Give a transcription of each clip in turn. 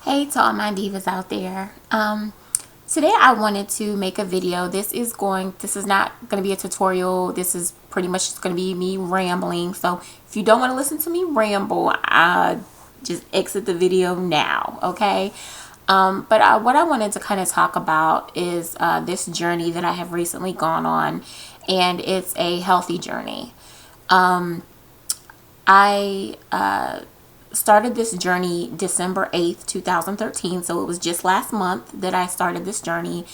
Hey to all my divas out there. Today I wanted to make a video. This is not going to be a tutorial. This is pretty much just going to be me rambling. So if you don't want to listen to me ramble, just exit the video now, okay? But what I wanted to kind of talk about is this journey that I have recently gone on, and it's a healthy journey. I started this journey December 8th, 2013. So it was just last month that I started this journey.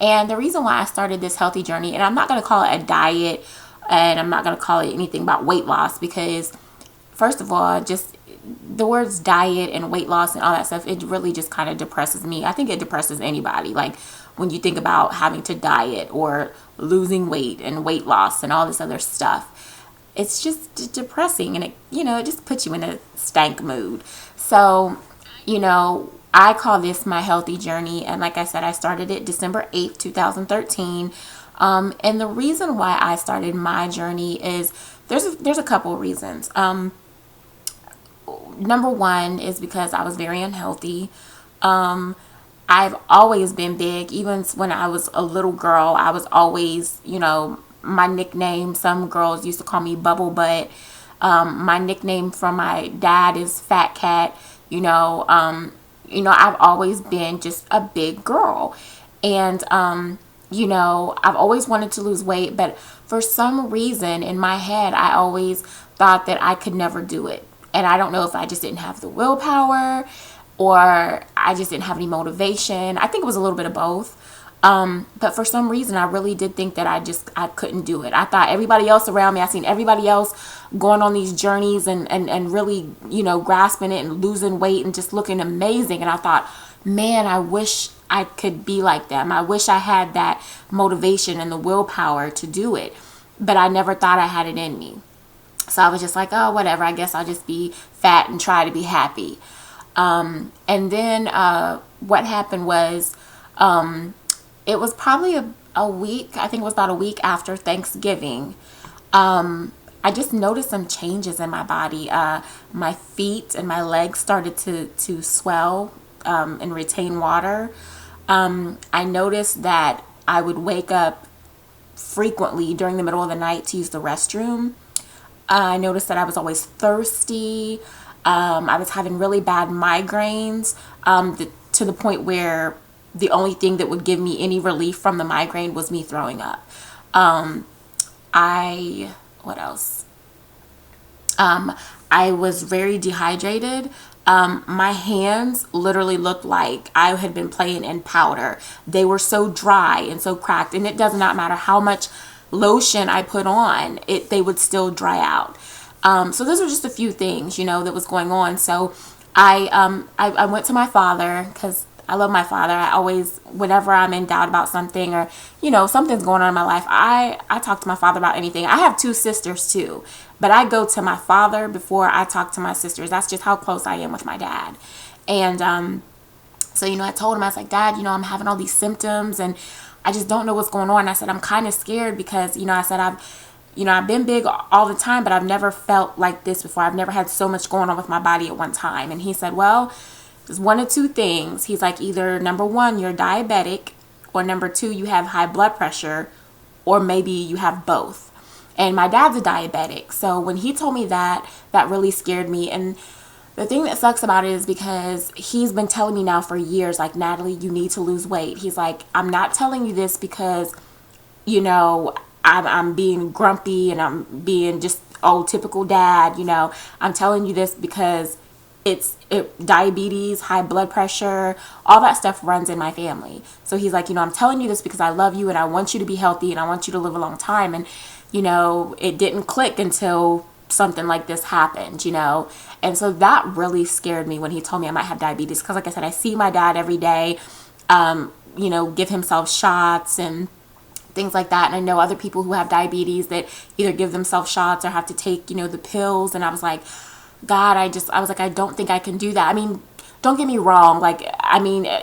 And the reason why I started this healthy journey, and I'm not going to call it a diet, and I'm not going to call it anything about weight loss, because first of all, just the words diet and weight loss and all that stuff, it really just kind of depresses me. I think it depresses anybody. Like when you think about having to diet or losing weight and weight loss and all this other stuff, it's just depressing, and it just puts you in a stank mood. So, I call this my healthy journey, and like I said, I started it December 8th, 2013. And the reason why I started my journey is there's a couple of reasons. Number one is because I was very unhealthy. I've always been big. Even when I was a little girl, I was always, my nickname, some girls used to call me Bubble Butt. My nickname from my dad is Fat Cat. I've always been just a big girl. And, I've always wanted to lose weight, but for some reason in my head, I always thought that I could never do it. And I don't know if I just didn't have the willpower or I just didn't have any motivation. I think it was a little bit of both. But for some reason, I really did think that I couldn't do it. I thought everybody else around me, I seen everybody else going on these journeys and really, grasping it and losing weight and just looking amazing. And I thought, man, I wish I could be like them. I wish I had that motivation and the willpower to do it. But I never thought I had it in me. So I was just like, oh, whatever. I guess I'll just be fat and try to be happy. And then what happened was, it was probably a week, I think it was about a week after Thanksgiving. I just noticed some changes in my body. My feet and my legs started to swell and retain water. I noticed that I would wake up frequently during the middle of the night to use the restroom. I noticed that I was always thirsty. I was having really bad migraines to the point where the only thing that would give me any relief from the migraine was me throwing up. What else? I was very dehydrated. My hands literally looked like I had been playing in powder. They were so dry and so cracked, and it does not matter how much lotion I put on, they would still dry out. So those were just a few things, that was going on. So I went to my father because I love my father. I always, whenever I'm in doubt about something or, something's going on in my life, I talk to my father about anything. I have two sisters too, but I go to my father before I talk to my sisters. That's just how close I am with my dad. And so, I told him, I was like, Dad, I'm having all these symptoms and I just don't know what's going on. I said, I'm kind of scared because, I said, I've been big all the time, but I've never felt like this before. I've never had so much going on with my body at one time. And he said, well, there's one of two things. He's like, either number one, you're diabetic, or number two, you have high blood pressure, or maybe you have both. And my dad's a diabetic. So when he told me that really scared me. And the thing that sucks about it is because he's been telling me now for years, like, Natalie, you need to lose weight. He's like, I'm not telling you this because, I'm being grumpy and I'm being just, typical dad, I'm telling you this because diabetes, high blood pressure, all that stuff runs in my family. So he's like, I'm telling you this because I love you and I want you to be healthy and I want you to live a long time. And, it didn't click until something like this happened, And so that really scared me when he told me I might have diabetes. Because like I said, I see my dad every day, give himself shots and things like that. And I know other people who have diabetes that either give themselves shots or have to take, the pills. And I was like, God, I was like, I don't think I can do that. I mean, don't get me wrong. Like,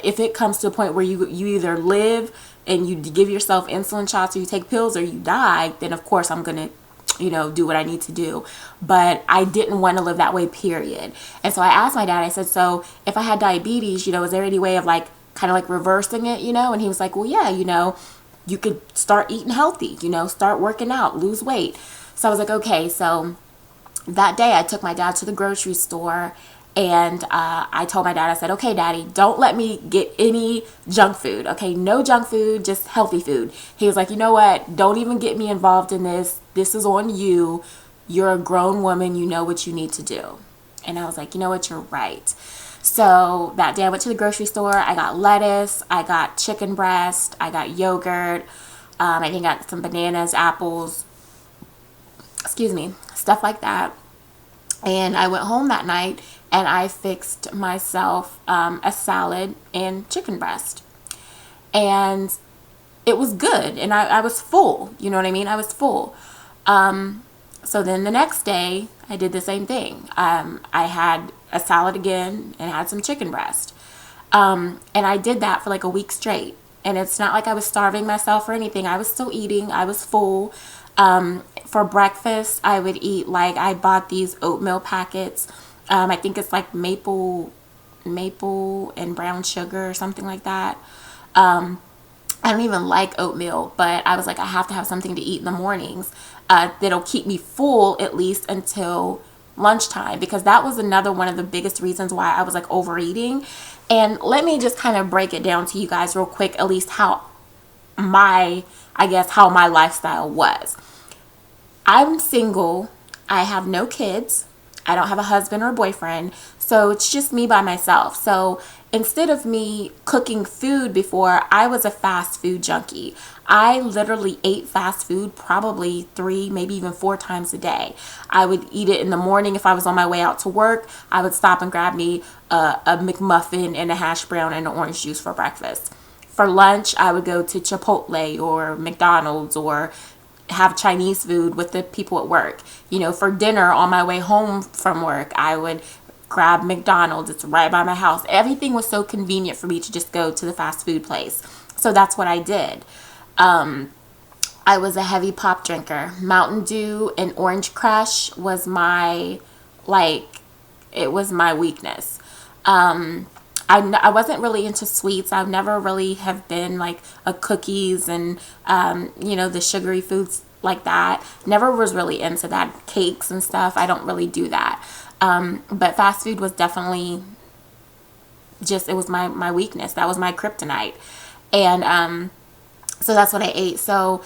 if it comes to a point where you either live and you give yourself insulin shots or you take pills or you die, then of course I'm going to, do what I need to do. But I didn't want to live that way, period. And so I asked my dad, I said, so if I had diabetes, is there any way of like kind of like reversing it, And he was like, well, yeah, you could start eating healthy, start working out, lose weight. So I was like, okay. So that day I took my dad to the grocery store, and I told my dad, I said, okay, Daddy, don't let me get any junk food. Okay, no junk food, just healthy food. He was like, you know what? Don't even get me involved in this. This is on you. You're a grown woman. You know what you need to do. And I was like, you know what? You're right. So that day I went to the grocery store. I got lettuce. I got chicken breast. I got yogurt. I think I got some bananas, apples, stuff like that. And I went home that night and I fixed myself a salad and chicken breast. And it was good. And I was full. You know what I mean? I was full. So then the next day, I did the same thing. I had a salad again and had some chicken breast. And I did that for like a week straight. And it's not like I was starving myself or anything. I was still eating. I was full. For breakfast, I would eat, like, I bought these oatmeal packets. I think it's like maple and brown sugar or something like that. I don't even like oatmeal, but I was like, I have to have something to eat in the mornings that'll keep me full at least until lunchtime, because that was another one of the biggest reasons why I was like overeating. And let me just kind of break it down to you guys real quick, at least how my lifestyle was. I'm single. I have no kids. I don't have a husband or a boyfriend. So it's just me by myself. So instead of me cooking food before, I was a fast food junkie. I literally ate fast food probably 3, maybe even 4 times a day. I would eat it in the morning if I was on my way out to work. I would stop and grab me a McMuffin and a hash brown and an orange juice for breakfast. For lunch, I would go to Chipotle or McDonald's or have Chinese food with the people at work. For dinner on my way home from work, I would grab McDonald's. It's right by my house. Everything was so convenient for me to just go to the fast food place. So that's what I did. I was a heavy pop drinker. Mountain Dew and Orange Crush was my weakness. I wasn't really into sweets. I've never really have been like a cookies and, the sugary foods like that. Never was really into that. Cakes and stuff. I don't really do that. But fast food was definitely it was my weakness. That was my kryptonite. And so that's what I ate. So,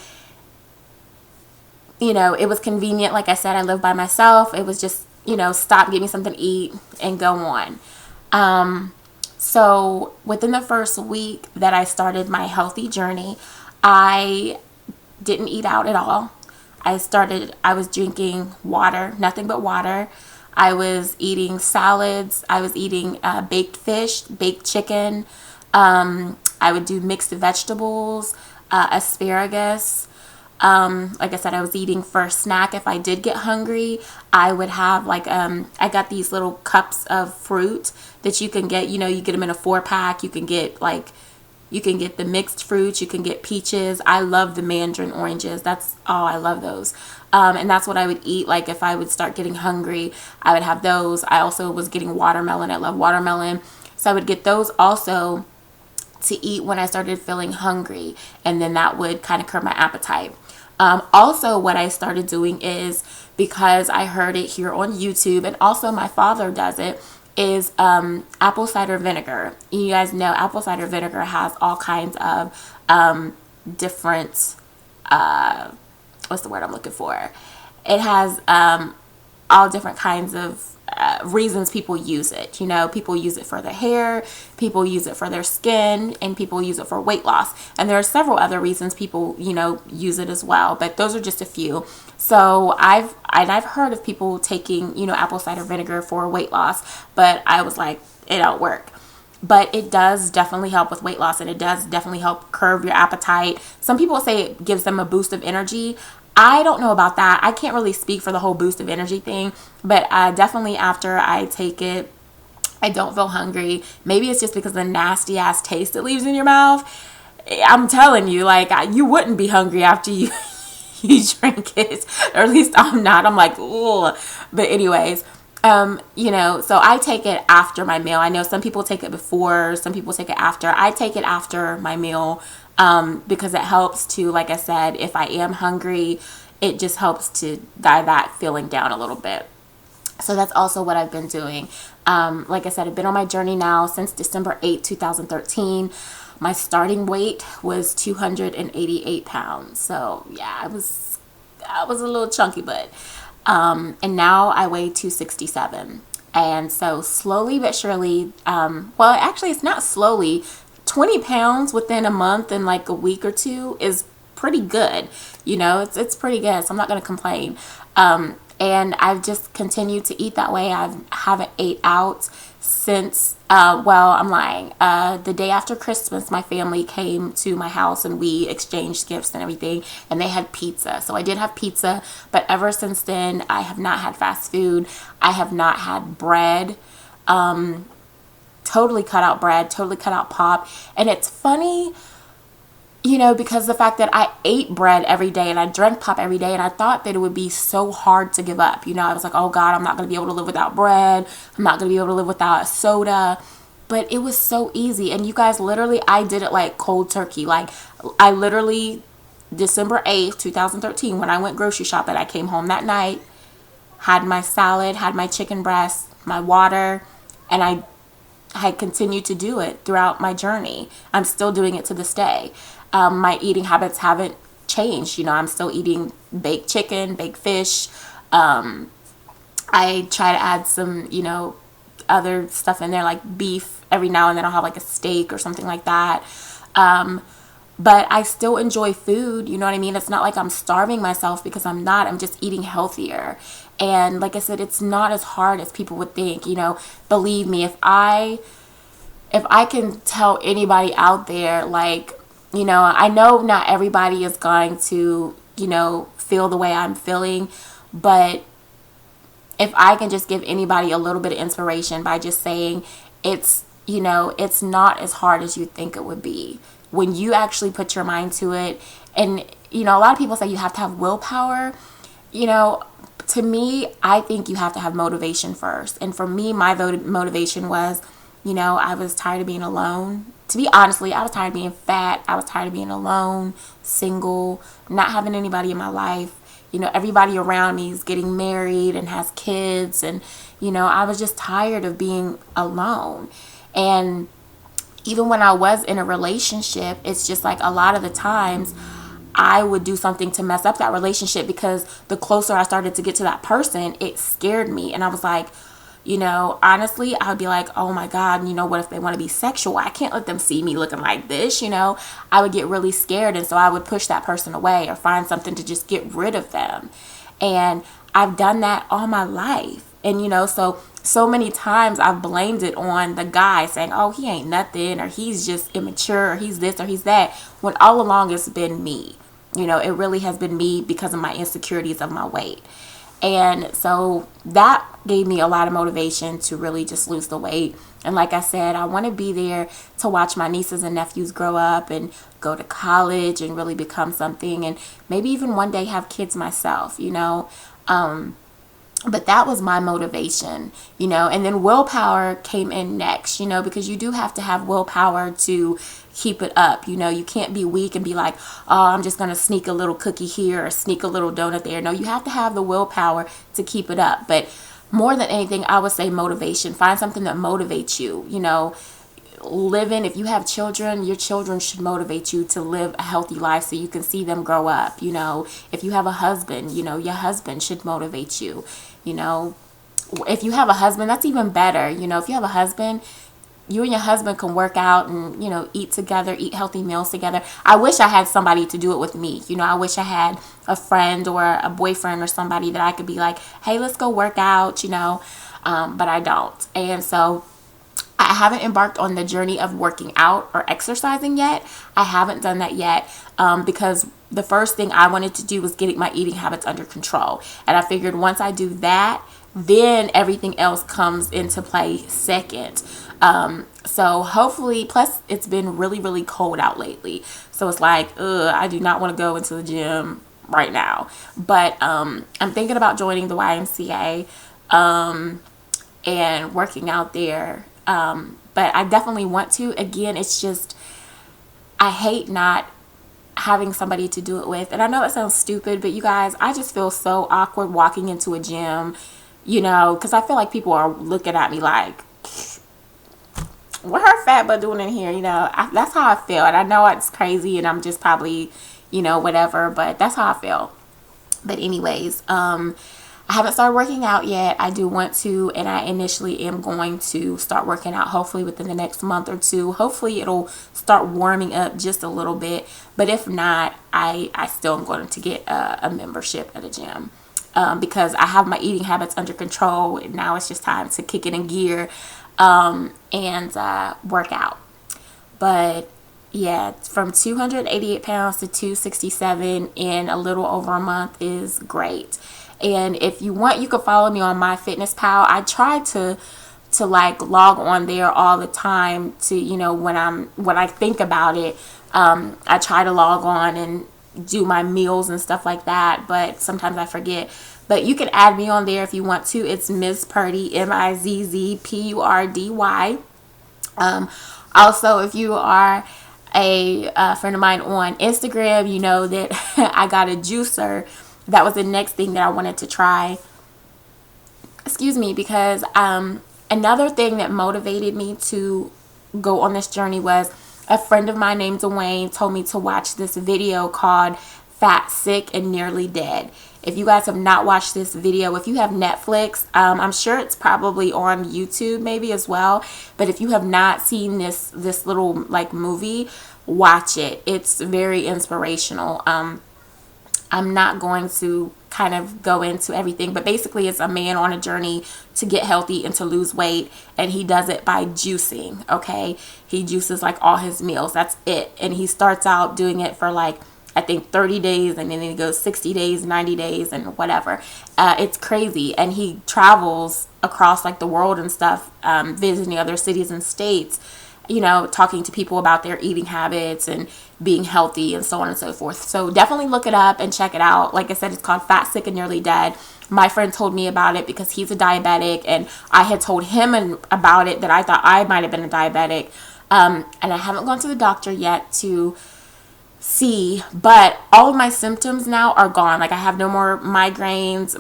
it was convenient. Like I said, I lived by myself. It was just, stop, get me something to eat and go on. So within the first week that I started my healthy journey, I didn't eat out at all. I was drinking water, nothing but water. I was eating salads. I was eating baked fish, baked chicken. I would do mixed vegetables, asparagus. Like I said, I was eating for a snack. If I did get hungry, I would have I got these little cups of fruit that you can get, you get them in a 4-pack. You can get the mixed fruits. You can get peaches. I love the mandarin oranges. I love those. And that's what I would eat. Like if I would start getting hungry, I would have those. I also was getting watermelon. I love watermelon. So I would get those also to eat when I started feeling hungry. And then that would kind of curb my appetite. Also, what I started doing is, because I heard it here on YouTube, and also my father does it, is apple cider vinegar. You guys know apple cider vinegar has all kinds of different, what's the word I'm looking for? It has all different kinds of reasons people use it. People use it for their hair, people use it for their skin, and people use it for weight loss. And there are several other reasons people, use it as well, but those are just a few. So I've heard of people taking, apple cider vinegar for weight loss, but I was like, it don't work. But it does definitely help with weight loss, and it does definitely help curb your appetite. Some people say it gives them a boost of energy. I don't know about that. I can't really speak for the whole boost of energy thing, but definitely after I take it, I don't feel hungry. Maybe it's just because of the nasty ass taste it leaves in your mouth. I'm telling you, you wouldn't be hungry after you you drink it, or at least I'm not. I'm like, ugh. But anyways, you know, so I take it after my meal. I know some people take it before, some people take it after. I take it after my meal, because it helps to, like I said, if I am hungry, it just helps to die that feeling down a little bit. So that's also what I've been doing. Like I said, I've been on my journey now since December 8th, 2013. My starting weight was 288 pounds. So yeah, I was a little chunky, but and now I weigh 267. And so slowly but surely, well, actually it's not slowly, 20 pounds within a month and like a week or two is pretty good. You know, it's pretty good. So I'm not going to complain. And I've just continued to eat that way. I haven't ate out since, well, I'm lying. The day after Christmas, my family came to my house and we exchanged gifts and everything, and they had pizza. So I did have pizza, but ever since then, I have not had fast food. I have not had bread. Totally cut out bread, totally cut out pop. And it's funny, you know, because the fact that I ate bread every day and I drank pop every day, and I thought that it would be so hard to give up. You know, I was like, oh God, I'm not going to be able to live without bread. I'm not going to be able to live without soda. But it was so easy. And you guys, literally, I did it like cold turkey. Like, I literally, December 8th, 2013, when I went grocery shopping, I came home that night, had my salad, had my chicken breast, my water, and I had continued to do it throughout my journey. I'm still doing it to this day. My eating habits haven't changed. You know, I'm still eating baked chicken, baked fish. I try to add some, you know, other stuff in there like beef. Every now and then I'll have like a steak or something like that. But I still enjoy food. You know what I mean? It's not like I'm starving myself, because I'm not. I'm just eating healthier. And like I said, it's not as hard as people would think. You know, believe me, if I can tell anybody out there, like, you know, I know not everybody is going to, you know, feel the way I'm feeling, but if I can just give anybody a little bit of inspiration by just saying it's, you know, it's not as hard as you think it would be when you actually put your mind to it. And, you know, a lot of people say you have to have willpower. You know, to me, I think you have to have motivation first. And for me, my motivation was, you know, I was tired of being alone. To be honestly, I was tired of being fat. I was tired of being alone, single, not having anybody in my life. You know, everybody around me is getting married and has kids. And, you know, I was just tired of being alone. And even when I was in a relationship, it's just like a lot of the times I would do something to mess up that relationship, because the closer I started to get to that person, it scared me. And I was like, you know, honestly, I would be like, oh my God, you know, what if they want to be sexual? I can't let them see me looking like this, you know. I would get really scared, and so I would push that person away or find something to just get rid of them. And I've done that all my life. And, you know, so many times I've blamed it on the guy, saying, oh, he ain't nothing, or he's just immature, or he's this, or he's that, when all along it's been me. You know, it really has been me because of my insecurities of my weight. And so that gave me a lot of motivation to really just lose the weight. And like I said, I want to be there to watch my nieces and nephews grow up and go to college and really become something, and maybe even one day have kids myself, you know. But that was my motivation, you know. And then willpower came in next, you know, because you do have to have willpower to keep it up. You know, you can't be weak and be like, oh, I'm just going to sneak a little cookie here or sneak a little donut there. No, you have to have the willpower to keep it up. But more than anything, I would say motivation. Find something that motivates you, you know. Living, if you have children, your children should motivate you to live a healthy life so you can see them grow up. You know, if you have a husband, you know, your husband should motivate you. You know, if you have a husband, that's even better. You know, if you have a husband, you and your husband can work out and, you know, eat together, eat healthy meals together. I wish I had somebody to do it with me. You know, I wish I had a friend or a boyfriend or somebody that I could be like, hey, let's go work out, you know, but I don't. And so I haven't embarked on the journey of working out or exercising yet. I haven't done that yet, because the first thing I wanted to do was getting my eating habits under control. And I figured once I do that, then everything else comes into play second. So hopefully, plus it's been really, really cold out lately. So it's like, I do not want to go into the gym right now. But I'm thinking about joining the YMCA and working out there. But I definitely want to. Again, it's just, I hate not having somebody to do it with. And I know it sounds stupid, but you guys, I just feel so awkward walking into a gym, you know, because I feel like people are looking at me like, what her fat butt doing in here? You know, that's how I feel. And I know it's crazy and I'm just probably, you know, whatever, but that's how I feel. But anyways, I haven't started working out yet. I do want to, and I initially am going to start working out hopefully within the next month or two. Hopefully it'll start warming up just a little bit. But if not, I still am going to get a membership at a gym. Because I have my eating habits under control. And now it's just time to kick it in gear and work out. But yeah, from 288 pounds to 267 in a little over a month is great. And if you want, you can follow me on MyFitnessPal. I try to like log on there all the time to, you know, when I think about it, I try to log on and do my meals and stuff like that, but sometimes I forget. But you can add me on there if you want to. It's MizzPurdy, MizzPurdy. Also, if you are a friend of mine on Instagram, you know that I got a juicer. That was the next thing that I wanted to try. Excuse me, because another thing that motivated me to go on this journey was a friend of mine named Dwayne told me to watch this video called Fat, Sick, and Nearly Dead. If you guys have not watched this video, if you have Netflix, I'm sure it's probably on YouTube maybe as well. But if you have not seen this little like movie, watch it. It's very inspirational. I'm not going to kind of go into everything, but basically it's a man on a journey to get healthy and to lose weight, and he does it by juicing. Okay, he juices like all his meals. That's it. And he starts out doing it for like, I think 30 days, and then he goes 60 days, 90 days, and whatever. It's crazy. And he travels across like the world and stuff, visiting other cities and states, you know, talking to people about their eating habits and being healthy and so on and so forth. So definitely look it up and check it out. Like I said, it's called Fat, Sick, and Nearly Dead. My friend told me about it because he's a diabetic, and I had told him about it that I thought I might have been a diabetic. And I haven't gone to the doctor yet to see, but all of my symptoms now are gone. Like I have no more migraines,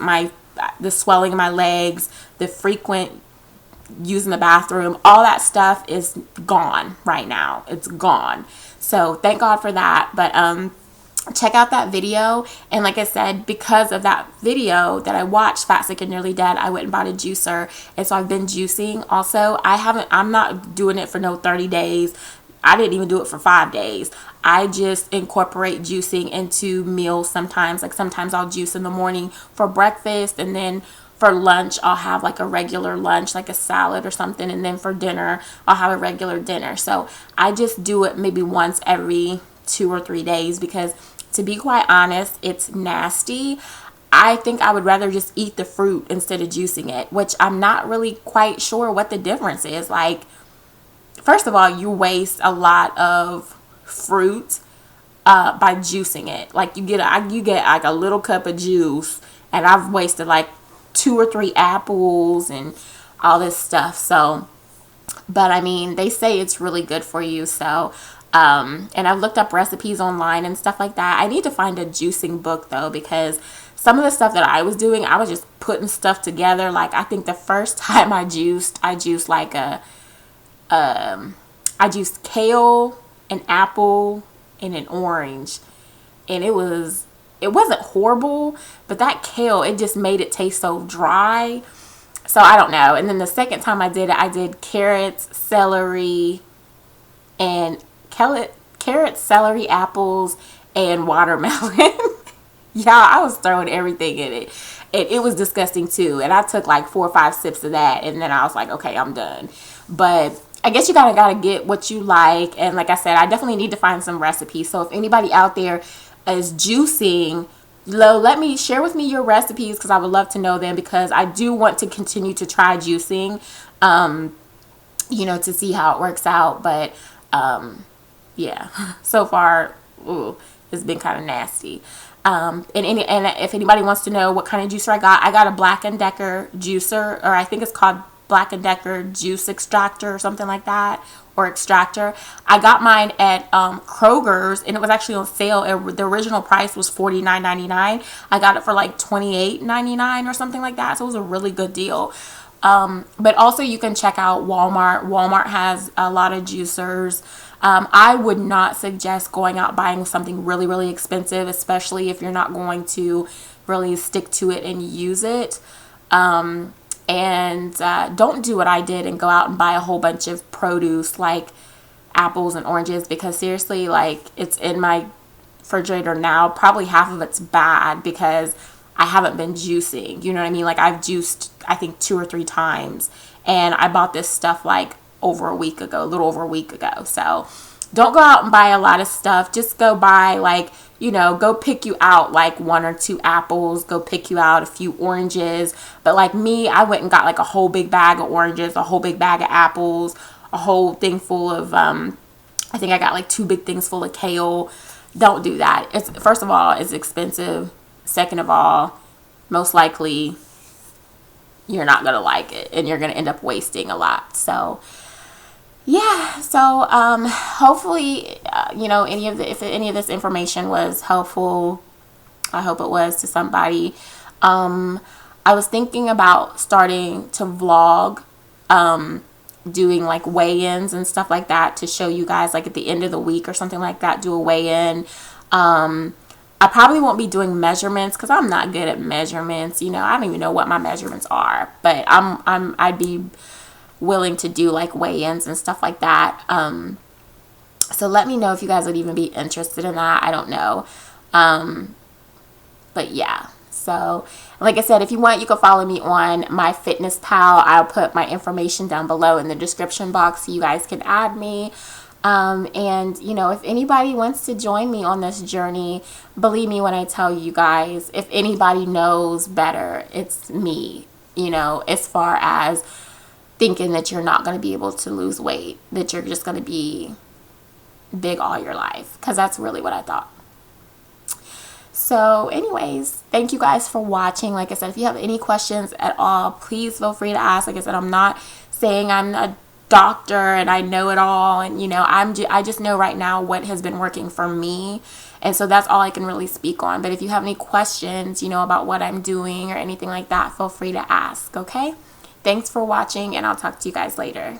the swelling in my legs, the frequent using the bathroom, all that stuff is gone right now. It's gone. So thank God for that. But check out that video. And like I said, because of that video that I watched, Fat, Sick, and Nearly Dead, I went and bought a juicer. And so I've been juicing also. I'm not doing it for no 30 days. I didn't even do it for 5 days. I just incorporate juicing into meals sometimes. Like sometimes I'll juice in the morning for breakfast, and then for lunch I'll have like a regular lunch, like a salad or something, and then for dinner I'll have a regular dinner. So I just do it maybe once every 2 or 3 days, because to be quite honest, it's nasty. I think I would rather just eat the fruit instead of juicing it, which I'm not really quite sure what the difference is. Like, first of all, you waste a lot of fruit by juicing it. Like you get like a little cup of juice, and I've wasted like 2 or 3 apples and all this stuff. So, but I mean, they say it's really good for you. So, and I've looked up recipes online and stuff like that. I need to find a juicing book though, because some of the stuff that I was doing, I was just putting stuff together. Like I think the first time I juiced like I juiced kale, an apple, and an orange, and it wasn't horrible, but that kale, it just made it taste so dry. So I don't know. And then the second time I did it, I did carrots, celery, apples, and watermelon. Yeah, I was throwing everything in it. It was disgusting too. And I took like 4 or 5 sips of that, and then I was like, okay, I'm done. But I guess you gotta get what you like. And like I said, I definitely need to find some recipes. So if anybody out there is juicing, share with me your recipes, because I would love to know them, because I do want to continue to try juicing, you know, to see how it works out. But yeah, so far, it's been kind of nasty. And if anybody wants to know what kind of juicer I got a Black & Decker juicer, or I think it's called Black & Decker juice extractor or something like that, or extractor. I got mine at Kroger's, and it was actually on sale. The original price was $49.99. I got it for like $28.99 or something like that. So it was a really good deal. But also you can check out Walmart. Walmart has a lot of juicers. I would not suggest going out buying something really, really expensive, especially if you're not going to really stick to it and use it. And don't do what I did and go out and buy a whole bunch of produce like apples and oranges, because seriously, like, it's in my refrigerator now. Probably half of it's bad because I haven't been juicing. You know what I mean? Like, I've juiced, I think, 2 or 3 times. And I bought this stuff like a little over a week ago. So don't go out and buy a lot of stuff. Just go buy, like, go pick you out like 1 or 2 apples, go pick you out a few oranges. But like me, I went and got like a whole big bag of oranges, a whole big bag of apples, a whole thing full of, I think I got like 2 big things full of kale. Don't do that. First of all, it's expensive. Second of all, most likely you're not going to like it and you're going to end up wasting a lot. So yeah, so hopefully, if any of this information was helpful, I hope it was to somebody. I was thinking about starting to vlog, doing like weigh-ins and stuff like that to show you guys, like at the end of the week or something like that, do a weigh-in. I probably won't be doing measurements because I'm not good at measurements. I don't even know what my measurements are, but I'd be willing to do like weigh-ins and stuff like that. So let me know if you guys would even be interested in that. I don't know. But yeah, so like I said, if you want, you can follow me on MyFitnessPal. I'll put my information down below in the description box so you guys can add me. And if anybody wants to join me on this journey, believe me when I tell you guys, if anybody knows better, it's me. As far as thinking that you're not going to be able to lose weight, that you're just going to be big all your life, because that's really what I thought. So anyways, thank you guys for watching. Like I said, if you have any questions at all, please feel free to ask. Like I said, I'm not saying I'm a doctor and I know it all, and I just know right now what has been working for me, and so that's all I can really speak on. But if you have any questions about what I'm doing or anything like that, feel free to ask. Okay, thanks for watching, and I'll talk to you guys later.